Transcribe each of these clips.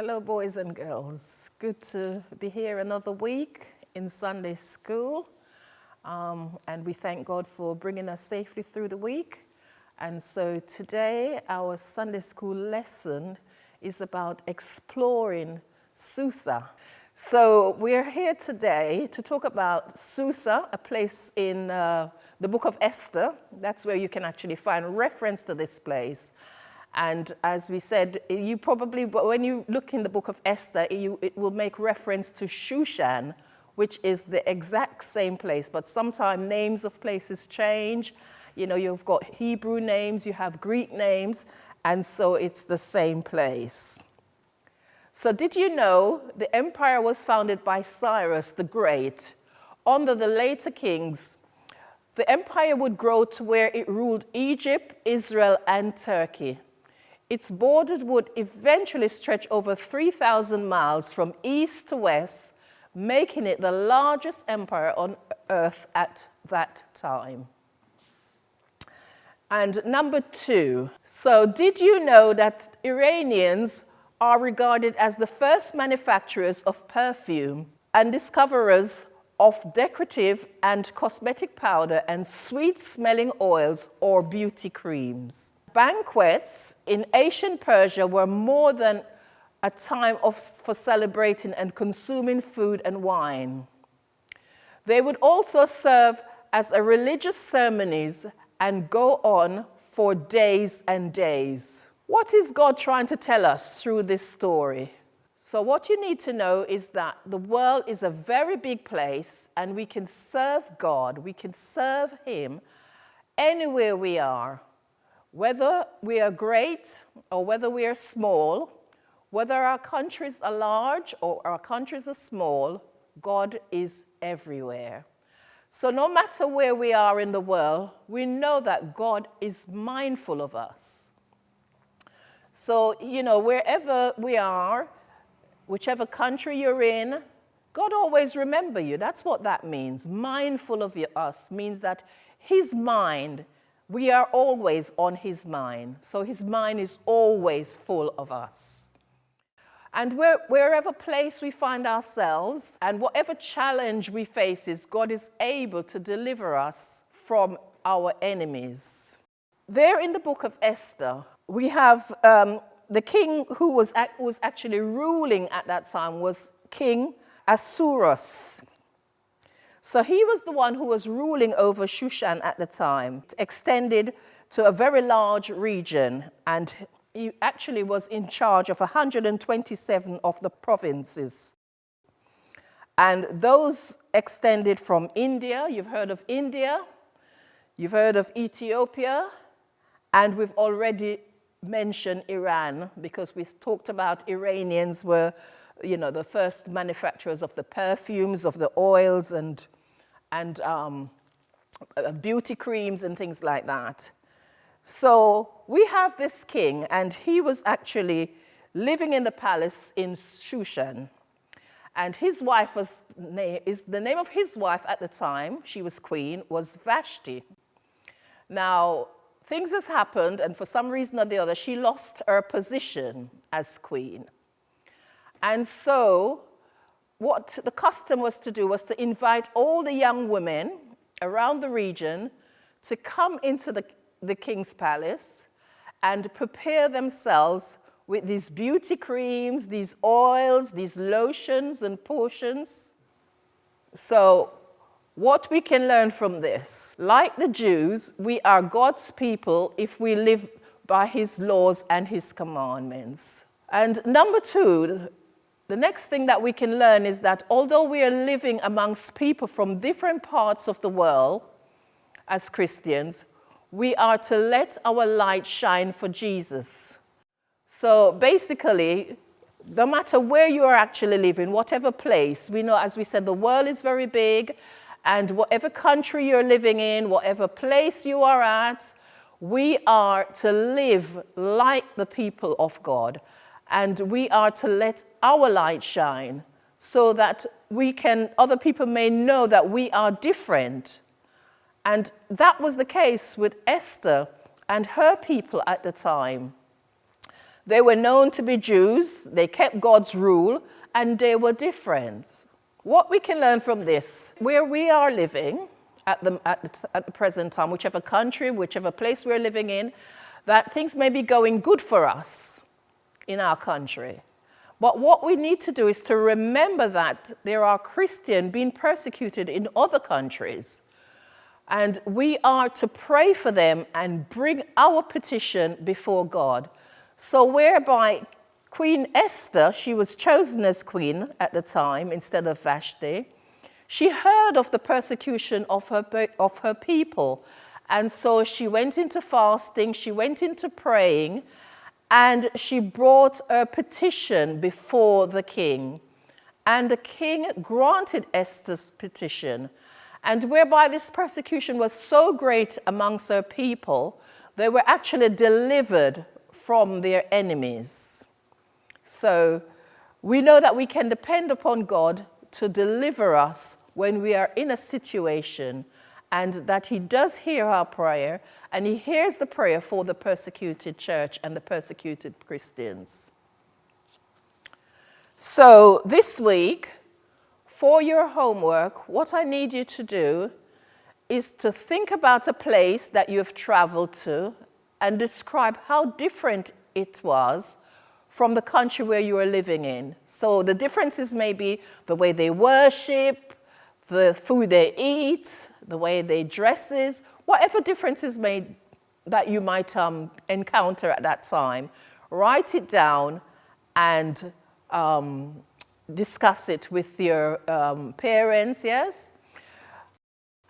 Hello, boys and girls. Good to be here another week in Sunday school. And we thank God for bringing us safely through the week. And so today, our Sunday school lesson is about exploring Susa. So we're here today to talk about Susa, a place in the book of Esther. That's where you can actually find reference to this place. And as we said, you probably, when you look in the book of Esther, it will make reference to Shushan, which is the exact same place. But sometimes names of places change. You know, you've got Hebrew names, you have Greek names, and so it's the same place. So did you know the empire was founded by Cyrus the Great? Under the later kings, the empire would grow to where it ruled Egypt, Israel, and Turkey. Its borders would eventually stretch over 3,000 miles from east to west, making it the largest empire on earth at that time. And number 2, so did you know that Iranians are regarded as the first manufacturers of perfume and discoverers of decorative and cosmetic powder and sweet-smelling oils or beauty creams? Banquets in ancient Persia were more than a time for celebrating and consuming food and wine. They would also serve as a religious ceremonies and go on for days and days. What is God trying to tell us through this story? So what you need to know is that the world is a very big place and we can serve God, we can serve Him anywhere we are. Whether we are great or whether we are small, whether our countries are large or our countries are small, God is everywhere. So no matter where we are in the world, we know that God is mindful of us. So, you know, wherever we are, whichever country you're in, God always remembers you. That's what that means. Mindful of us means that His mind, we are always on His mind. So His mind is always full of us. And wherever place we find ourselves and whatever challenge we face, God is able to deliver us from our enemies. There in the book of Esther, we have the king who was actually ruling at that time was King Ahasuerus. So he was the one who was ruling over Shushan at the time. It extended to a very large region, and he actually was in charge of 127 of the provinces. And those extended from India. You've heard of India. You've heard of Ethiopia. And we've already mentioned Iran, because we talked about Iranians were, you know, the first manufacturers of the perfumes, of the oils, and beauty creams and things like that. So we have this king, and he was actually living in the palace in Shushan. And his wife the name of his wife at the time, she was queen, was Vashti. Now, things has happened, and for some reason or the other, she lost her position as queen. And so what the custom was to do was to invite all the young women around the region to come into the king's palace and prepare themselves with these beauty creams, these oils, these lotions and potions. So what we can learn from this, like the Jews, we are God's people if we live by His laws and His commandments. And number 2, the next thing that we can learn is that although we are living amongst people from different parts of the world as Christians, we are to let our light shine for Jesus. So basically, no matter where you are actually living, whatever place, we know, as we said, the world is very big, and whatever country you're living in, whatever place you are at, we are to live like the people of God. And we are to let our light shine so that other people may know that we are different. And that was the case with Esther and her people at the time. They were known to be Jews, they kept God's rule, and they were different. What we can learn from this, where we are living at the present time, whichever country, whichever place we're living in, that things may be going good for us in our country. But what we need to do is to remember that there are Christians being persecuted in other countries. And we are to pray for them and bring our petition before God. So whereby Queen Esther, she was chosen as queen at the time instead of Vashti, she heard of the persecution of her people. And so she went into fasting, she went into praying, and she brought a petition before the king. And the king granted Esther's petition. And whereby this persecution was so great amongst her people, they were actually delivered from their enemies. So we know that we can depend upon God to deliver us when we are in a situation, and that he does hear our prayer, and he hears the prayer for the persecuted church and the persecuted Christians. So this week, for your homework, what I need you to do is to think about a place that you've traveled to and describe how different it was from the country where you are living in. So the differences may be the way they worship, the food they eat, the way they dresses, whatever differences that you might encounter at that time. Write it down and discuss it with your parents, yes?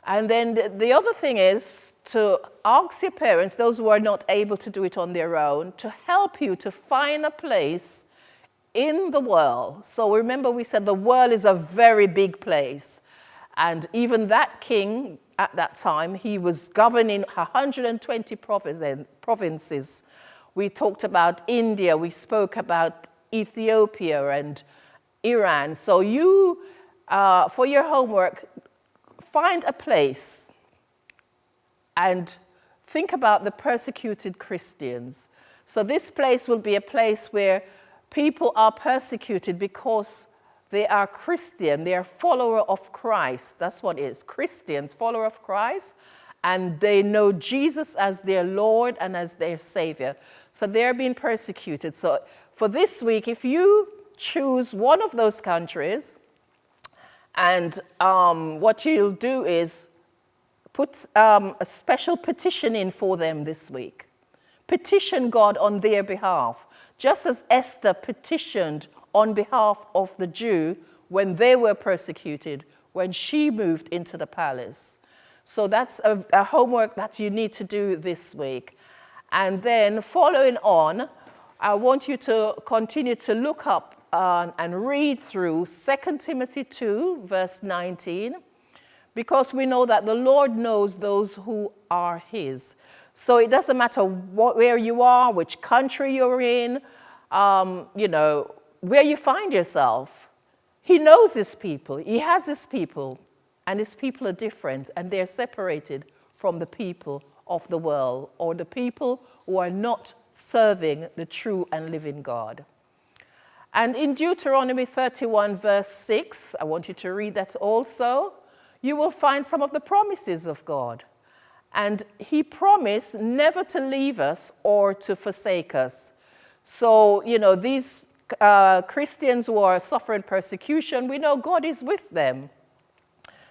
And then the other thing is to ask your parents, those who are not able to do it on their own, to help you to find a place in the world. So remember we said the world is a very big place. And even that king at that time, he was governing 120 provinces. We talked about India, we spoke about Ethiopia and Iran. So you, for your homework, find a place and think about the persecuted Christians. So this place will be a place where people are persecuted because they are Christian, they are follower of Christ. That's what it is, Christians, follower of Christ, and they know Jesus as their Lord and as their Savior. So they're being persecuted. So for this week, if you choose one of those countries, and what you'll do is put a special petition in for them this week. Petition God on their behalf, just as Esther petitioned on behalf of the Jew when they were persecuted, when she moved into the palace. So that's a homework that you need to do this week. And then following on, I want you to continue to look up and read through 2 Timothy 2, verse 19, because we know that the Lord knows those who are his. So it doesn't matter where you are, which country you're in, where you find yourself. He knows his people. He has his people, and his people are different, and they're separated from the people of the world, or the people who are not serving the true and living God. And in Deuteronomy 31, verse 6, I want you to read that also, you will find some of the promises of God. And he promised never to leave us or to forsake us. So, these Christians who are suffering persecution, we know God is with them,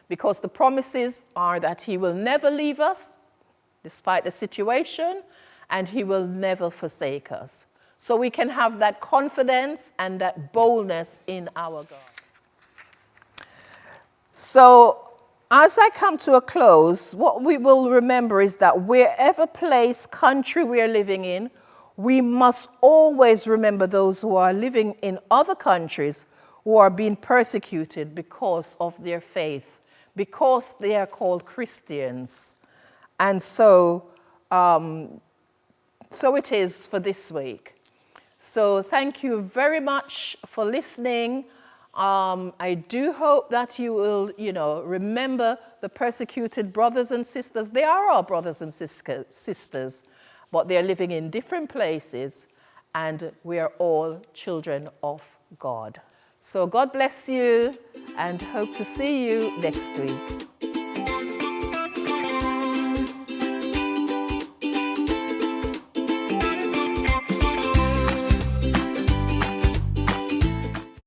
because the promises are that he will never leave us despite the situation, and he will never forsake us. So we can have that confidence and that boldness in our God. So as I come to a close, what we will remember is that wherever place, country we are living in, we must always remember those who are living in other countries who are being persecuted because of their faith, because they are called Christians. And so it is for this week. So thank you very much for listening. I do hope that you will, remember the persecuted brothers and sisters. They are our brothers and sisters, but they're living in different places. and we are all children of God. So God bless you, and hope to see you next week.